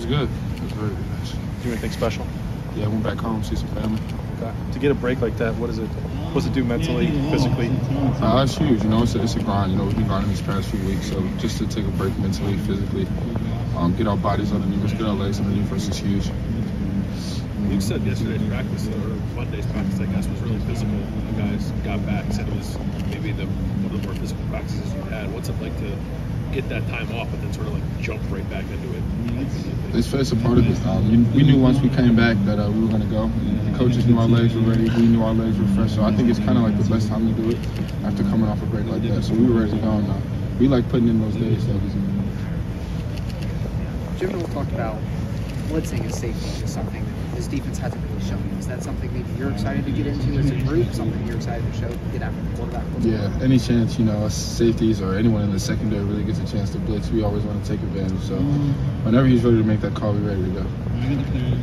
good. It was very nice. Do anything special? Yeah, I went back home, see some family. Okay. To get a break like that, what does it do mentally, physically? It's huge. You know, it's a grind. You know, we've been grinding these past few weeks, so just to take a break mentally, physically, get our bodies underneath us, get our legs underneath us is huge. You said yesterday's practice, or Monday's practice, I guess, was really physical. You guys got back, said it was maybe one of the more physical practices you've had. What's it like to get that time off and then sort of like jump right back into it? It's a part of it. We knew once we came back that we were going to go. The coaches knew our legs were ready. We knew our legs were fresh. So I think it's kind of like the best time to do it after coming off a break like that. So we were ready to go. And we like putting in those days. So. Jim and Will talked about blitzing as safety is something that this defense hasn't really shown. Is that something maybe you're excited to get into as a group, something you're excited to show, get after the quarterback? Yeah, any chance, us safeties or anyone in the secondary really gets a chance to blitz, we always want to take advantage. So whenever he's ready to make that call, we're ready to go.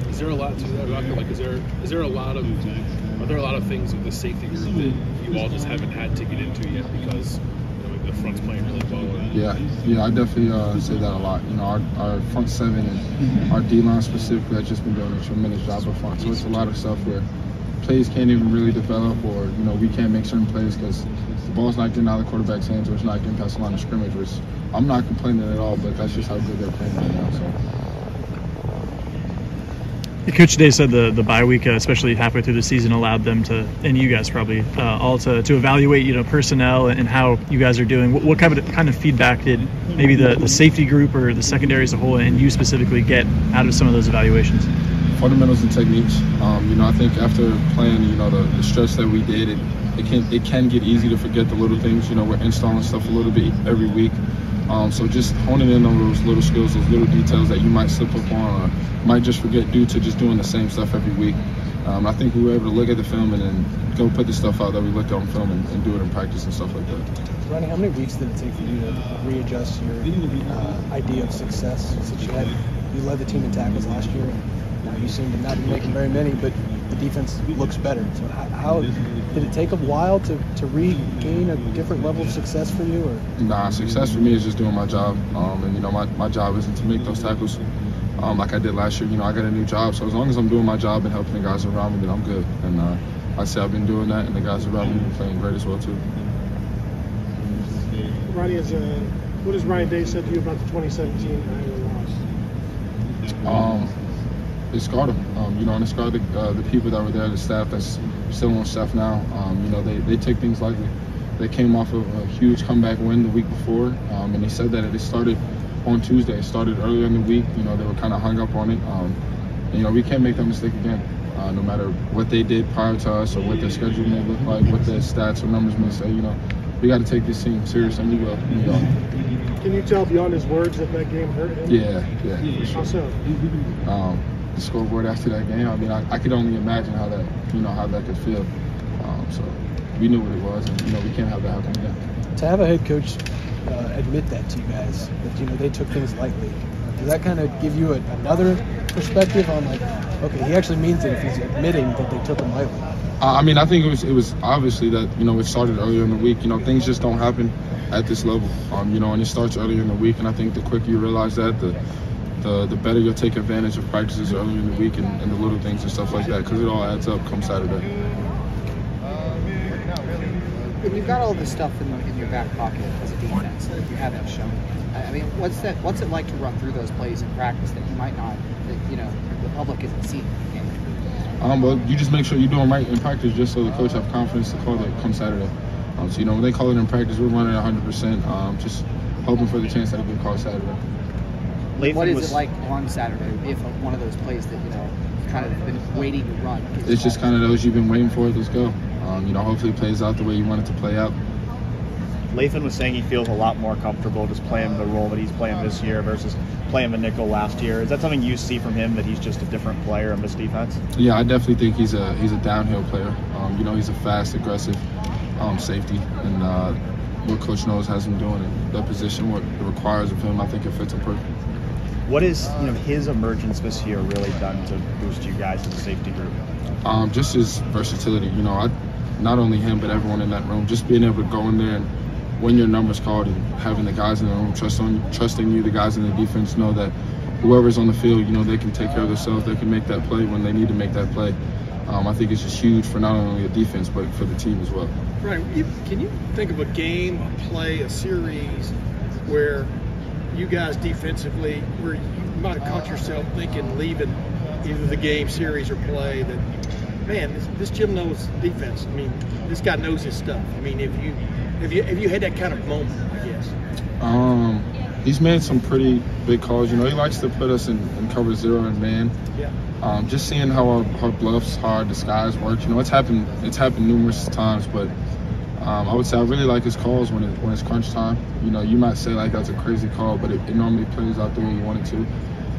Is there a lot to that, Rocker? Like, are there a lot of things with the safety group that you all just haven't had to get into yet because the front's playing really well? Yeah, I definitely say that a lot. Our front seven and our D-line specifically has just been doing a tremendous job up front. So it's a lot of stuff where plays can't even really develop, or we can't make certain plays because the ball's not getting out of the quarterback's hands or it's not getting past the line of scrimmage. Which I'm not complaining at all, but that's just how good they're playing right now. So. Coach today said the bye week, especially halfway through the season, allowed them to, and you guys probably all to evaluate personnel and how you guys are doing. What kind of feedback did maybe the safety group or the secondary as a whole, and you specifically, get out of some of those evaluations? Fundamentals and techniques. I think after playing, the stretch that we did, it can get easy to forget the little things. We're installing stuff a little bit every week. So just honing in on those little skills, those little details that you might slip up on or might just forget due to just doing the same stuff every week. I think we were able to look at the film and then go put the stuff out that we looked at on film and do it in practice and stuff like that. Ronnie, how many weeks did it take for you to readjust your idea of success? Since you led the team in tackles last year, and now you seem to not be making very many, but the defense looks better. So how did it take a while to regain a different level of success for you? Or? Nah, success for me is just doing my job. And my job isn't to make those tackles like I did last year. I got a new job, so as long as I'm doing my job and helping the guys around me, then I'm good. And I'd say I've been doing that, and the guys around me have been playing great as well too. Ronnie, what has Ryan Day said to you about the 2017 Iowa loss? It scarred them, and it scarred the people that were there, the staff that's still on staff now. They take things lightly. They came off of a huge comeback win the week before, and they said that it started on Tuesday. It started earlier in the week. They were kind of hung up on it. We can't make that mistake again. No matter what they did prior to us or what their schedule may look like, what their stats or numbers may say, we got to take this team serious, and we will. Can you tell beyond his words that game hurt him? Yeah. For sure. How so? The scoreboard after that game, I could only imagine how that could feel. So we knew what it was, and we can't have that happen again. To have a head coach admit that to you guys, that they took things lightly, does that kind of give you another perspective on okay, he actually means it if he's admitting that they took him lightly? I think it was obviously that it started earlier in the week. Things just don't happen at this level. And it starts earlier in the week, and I think the quicker you realize that, the better you'll take advantage of practices earlier in the week and the little things and stuff like that, because it all adds up come Saturday. When you've got all this stuff in your back pocket as a defense that you haven't shown, what's it like to run through those plays in practice that you might not, the public isn't seeing? Well, you just make sure you're doing right in practice just so the coach have confidence to call it come Saturday. So, when they call it in practice, we're running 100%, just hoping for the chance that it can call Saturday. What is it like on Saturday if one of those plays that kind of been waiting to run? It's just kind of those you've been waiting for. Let's go. Hopefully it plays out the way you want it to play out. Lathan was saying he feels a lot more comfortable just playing the role that he's playing this year versus playing the nickel last year. Is that something you see from him, that he's just a different player in this defense? Yeah, I definitely think he's a downhill player. He's a fast, aggressive safety, and what Coach knows has him doing in that position, what it requires of him. I think it fits him perfect. What is his emergence this year really done to boost you guys as a safety group? Just his versatility. Not only him but everyone in that room. Just being able to go in there and when your number's called and having the guys in the room trusting you, the guys in the defense know that whoever's on the field, they can take care of themselves. They can make that play when they need to make that play. I think it's just huge for not only the defense, but for the team as well. Right. Can you think of a game, a play, a series where you guys defensively, where you might have caught yourself thinking, leaving either the game, series, or play, that, man, this Jim knows defense. I mean, this guy knows his stuff. I mean, have you had that kind of moment, I guess? He's made some pretty big calls. He likes to put us in cover 0 and man. Yeah. Just seeing how our bluffs, how our disguise work. It's happened numerous times, but I would say I really like his calls when it's crunch time. You might say like that's a crazy call, but it normally plays out the way you want it to.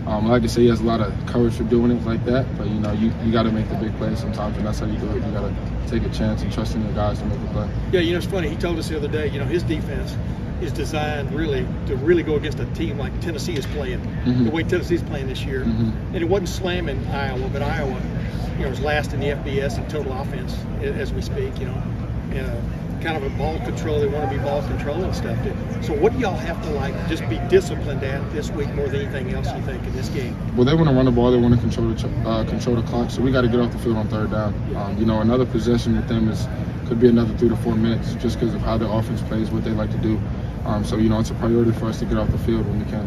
Like I say, he has a lot of courage for doing it like that, but you got to make the big play sometimes, and that's how you do it. You got to take a chance and trust in your guys to make the play. Yeah, it's funny. He told us the other day, his defense is designed to go against a team like Tennessee is playing, the way Tennessee's playing this year. And it wasn't slamming Iowa, but Iowa, is last in the FBS in total offense as we speak. Kind of a ball control. They want to be ball control and stuff. So what do y'all have to just be disciplined at this week more than anything else, you think, in this game? Well, they want to run the ball. They want to control the clock. So we got to get off the field on third down. Another possession with them could be another 3 to 4 minutes just because of how their offense plays, what they like to do. So it's a priority for us to get off the field when we can.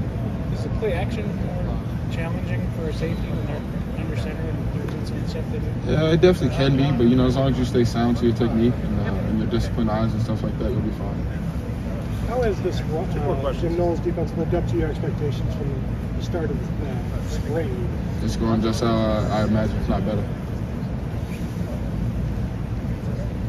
Is the play action more challenging for a safety when they're under center and doing some stuff they do? Yeah, it definitely can be, but as long as you stay sound to your technique and your disciplined eyes and stuff like that, you'll be fine. How has this Jim Knowles defense lived up to your expectations from the start of spring? It's going just how I imagine, if not better.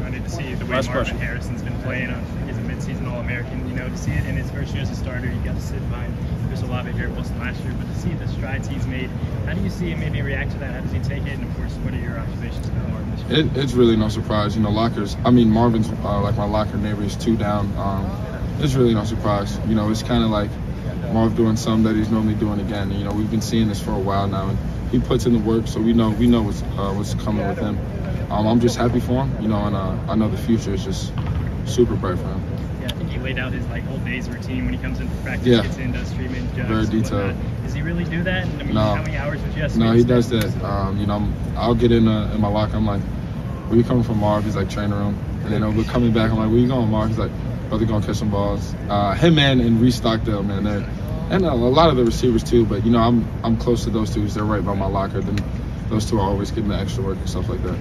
Funny to see the way Marvin Harrison's been playing. He's a midseason All-American. To see it in his first year as a starter, you got to sit behind Chris Olave here Wilson last year, but to see the strides he's made, how do you see him maybe react to that? How does he take it? And of course, what are your observations about Marvin this year? It's really no surprise. Marvin's like my locker neighbor is 2 down. It's really no surprise. It's kind of like Marv doing something that he's normally doing again. We've been seeing this for a while now, and he puts in the work, so we know what's coming with him. I'm just happy for him, and I know the future is just super bright for him. Yeah, I think he laid out his whole day's routine when he comes in for practice, gets in, does treatment, jugs, very detailed. Does he really do that? And, no. How many hours would you estimate? No, he does that. I'll get in my locker. I'm like, where you coming from, Marv? He's like, training room. And then we're coming back. I'm like, where you going, Marv? He's like, they're going to catch some balls. Him and Reese Stockdale, man, and a lot of the receivers too. But I'm close to those two because they're right by my locker. Then those two are always getting the extra work and stuff like that.